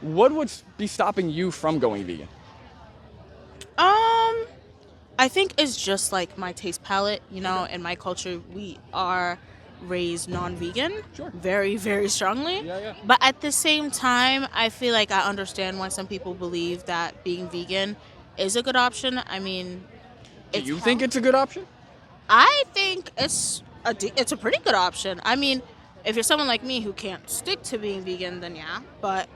what would be stopping you from going vegan? I think it's just like my taste palette, Okay. in my culture we are raised non-vegan Sure. very, very strongly. Yeah, yeah. But at the same time, I feel like I understand why some people believe that being vegan is a good option. I mean, Do it's you think health. it's a good option? I think it's a pretty good option. I mean, if you're someone like me who can't stick to being vegan, then yeah. But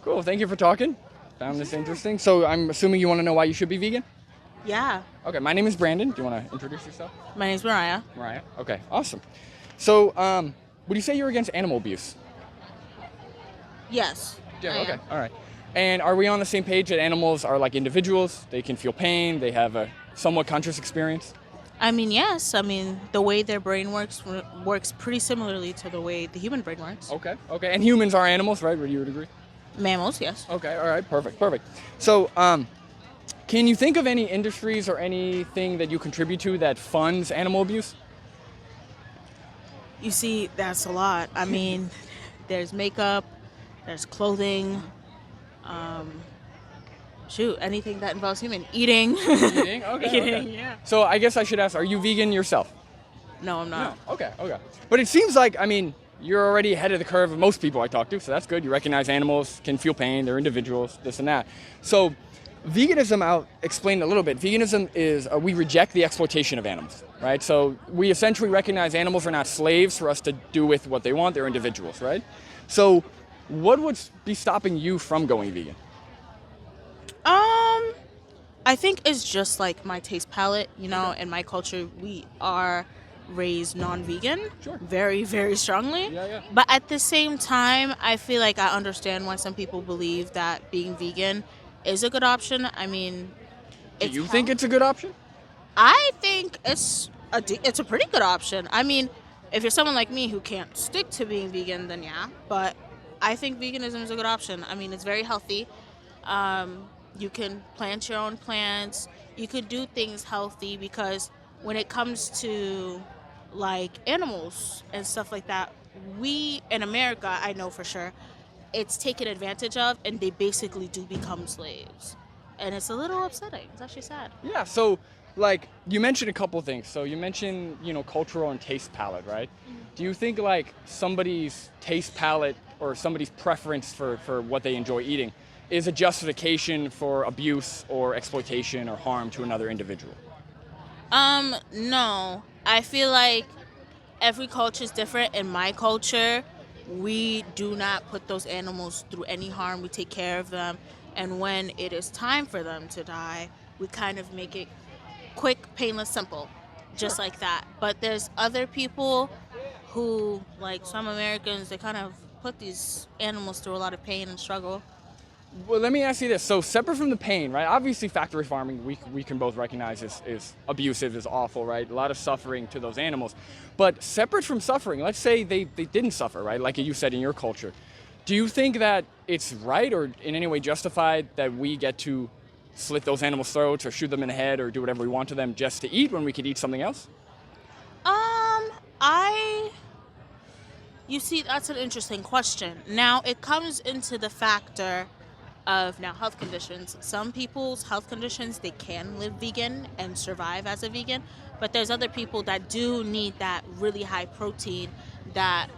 Cool. Thank you for talking. Found this interesting. So I'm assuming you want to know why you should be vegan? yeah, Okay. My name is Brandon. Do you want to introduce yourself? my name's Mariah. Mariah. Okay. Awesome. So, would you say you're against animal abuse? Yes. Yeah. I Okay. am. All right. And are we on the same page that animals are like individuals? They can feel pain. They have a somewhat conscious experience. I mean, yes. I mean, the way their brain works pretty similarly to the way the human brain works. Okay. Okay. And humans are animals, right? Would you agree? Mammals, yes. Okay. All right. Perfect. Perfect. So, can you think of any industries or anything that you contribute to that funds animal abuse? You see, that's a lot. I mean, there's makeup, there's clothing, um, shoot, anything that involves human eating. Eating. Okay. Eating, Okay. yeah. So I guess I should ask: are you vegan yourself? No, I'm not. No. Okay. Okay. But it seems like you're already ahead of the curve of most people I talk to, so that's good. You recognize animals can feel pain; they're individuals, this and that. So, veganism, I'll explain a little bit. Veganism is we reject the exploitation of animals, right? So we essentially recognize animals are not slaves for us to do with what they want; they're individuals, right? So, what would be stopping you from going vegan? Um, I think it's just like my taste palette, Okay. in my culture we are raised non-vegan Sure. very, very strongly. Yeah, yeah. But at the same time, I feel like I understand why some people believe that being vegan is a good option. I mean, Do it's you think health. it's a good option? I think it's a pretty good option. I mean, if you're someone like me who can't stick to being vegan, then yeah. But I think veganism is a good option. I mean, it's very healthy. You can plant your own plants. You could do things healthy because when it comes to like animals and stuff like that, we in America, I know for sure, it's taken advantage of, and they basically do become slaves, and it's a little upsetting. It's actually sad. Yeah, so like you mentioned a couple things. So you mentioned, cultural and taste palette, right? Do you think like somebody's taste palette or somebody's preference for what they enjoy eating is a justification for abuse or exploitation or harm to another individual? No. I feel like every culture is different. In my culture, we do not put those animals through any harm. We take care of them. And when it is time for them to die, we kind of make it quick, painless, simple, just like that. But there's other people who, like some Americans, they kind of put these animals through a lot of pain and struggle. Well, let me ask you this. So separate from the pain, right? Obviously factory farming we can both recognize is abusive, is awful, right? A lot of suffering to those animals. But separate from suffering, let's say they didn't suffer, right? Like you said in your culture. Do you think that it's right or in any way justified that we get to slit those animals' throats or shoot them in the head or do whatever we want to them just to eat when we could eat something else? I You see, that's an interesting question. Now, it comes into the factor of now health conditions. Some people's health conditions, they can live vegan and survive as a vegan, but there's other people that do need that really high protein that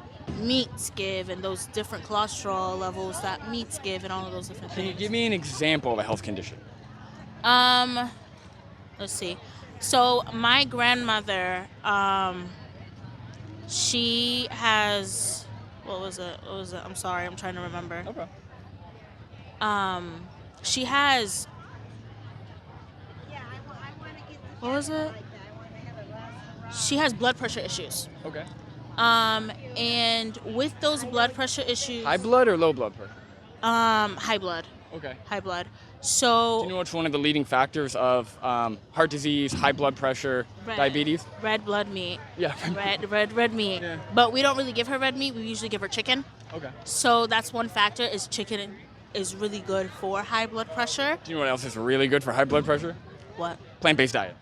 meats give and those different cholesterol levels that meats give and all of those different Can you things. give me an example of a health condition? Um, let's see. So my grandmother, she has what was it? What was it? I'm sorry, I'm trying to remember. Okay. Um, she has what was it? She has blood pressure issues. Okay. And with those blood pressure issues, High blood or low blood pressure? high blood, Okay. high blood. Do you So know what's one of the leading factors of heart disease, high blood pressure, red, diabetes? red blood meat, Yeah. red meat. Yeah. But we don't really give her red meat. We usually give her chicken. Okay. So that's one factor. Is chicken is really good for high blood pressure. Do you know what else is really good for high blood pressure? What? Plant-based diet.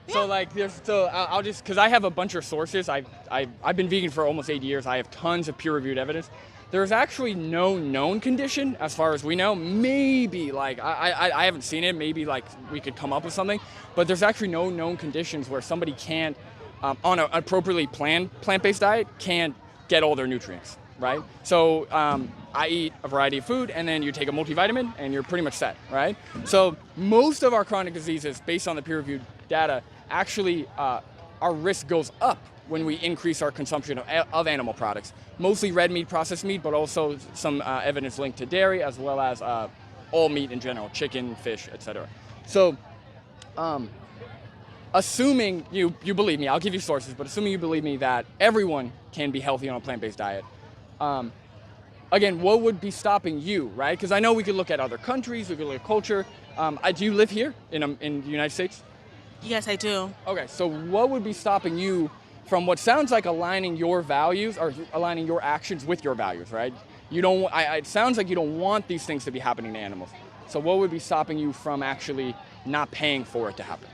So like, I'll just because I have a bunch of sources. I've been vegan for almost 8 years. I have tons of peer-reviewed evidence. There's actually no known condition, as far as we know. Maybe, like, I haven't seen it, maybe like we could come up with something, but there's actually no known conditions where somebody can't, on an appropriately planned plant-based diet, can't get all their nutrients, right? So I eat a variety of food, and then you take a multivitamin, and you're pretty much set, right? So most of our chronic diseases, based on the peer-reviewed data, actually our risk goes up when we increase our consumption of animal products. Mostly red meat, processed meat, but also some evidence linked to dairy, as well as all meat in general, chicken, fish, etc. So assuming you believe me, I'll give you sources, but assuming you believe me that everyone can be healthy on a plant-based diet, again, what would be stopping you, right? Because I know we could look at other countries, we could look at culture. Do you live here in the United States? Yes, I do. Okay, so what would be stopping you from what sounds like aligning your values or aligning your actions with your values, right? You don't. It sounds like you don't want these things to be happening to animals. So what would be stopping you from actually not paying for it to happen?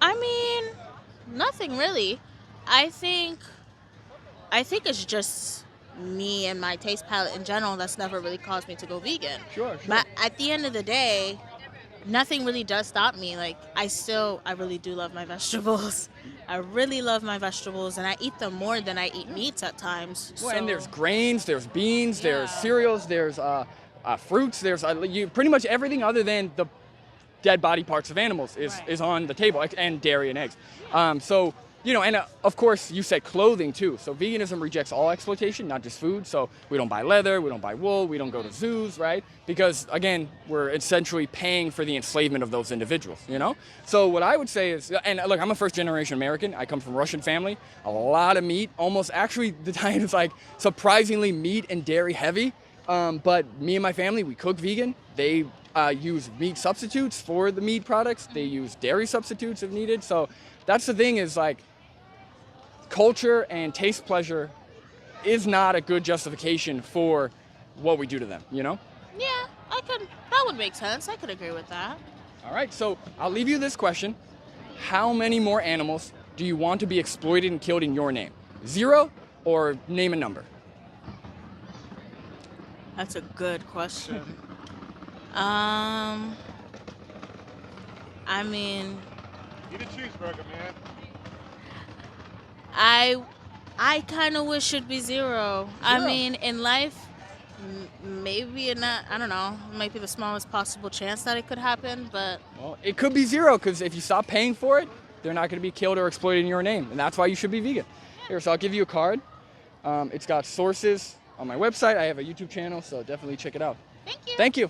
I mean, nothing really. I think it's just me and my taste palette in general that's never really caused me to go vegan. Sure. But at the end of the day, nothing really does stop me. Like, I really do love my vegetables. I really love my vegetables, and I eat them more than I eat meats at times. Well, so. and there's grains, there's beans, there's Yeah. cereals, there's fruits, there's pretty much everything other than the dead body parts of animals is on the table, and dairy and eggs. So, and of course you said clothing too. So veganism rejects all exploitation, not just food. So we don't buy leather, we don't buy wool, we don't go to zoos, right? Because again, we're essentially paying for the enslavement of those individuals, So what I would say is, and look, I'm a first generation American. I come from a Russian family, a lot of meat, actually the diet is like surprisingly meat and dairy heavy. But me and my family, we cook vegan. They use meat substitutes for the meat products. They use dairy substitutes if needed. So that's the thing is like, culture and taste pleasure is not a good justification for what we do to them, Yeah, that would make sense. I could agree with that. All right, so I'll leave you this question. How many more animals do you want to be exploited and killed in your name? 0 or name a number? That's a good question. I mean, Eat a cheeseburger, man. I kind of wish it'd be 0. I mean, in life, maybe I don't know, it might be the smallest possible chance that it could happen, but... Well, it could be 0, because if you stop paying for it, they're not going to be killed or exploited in your name, and that's why you should be vegan. Here, so I'll give you a card. It's got sources on my website. I have a YouTube channel, so definitely check it out. Thank you. Thank you.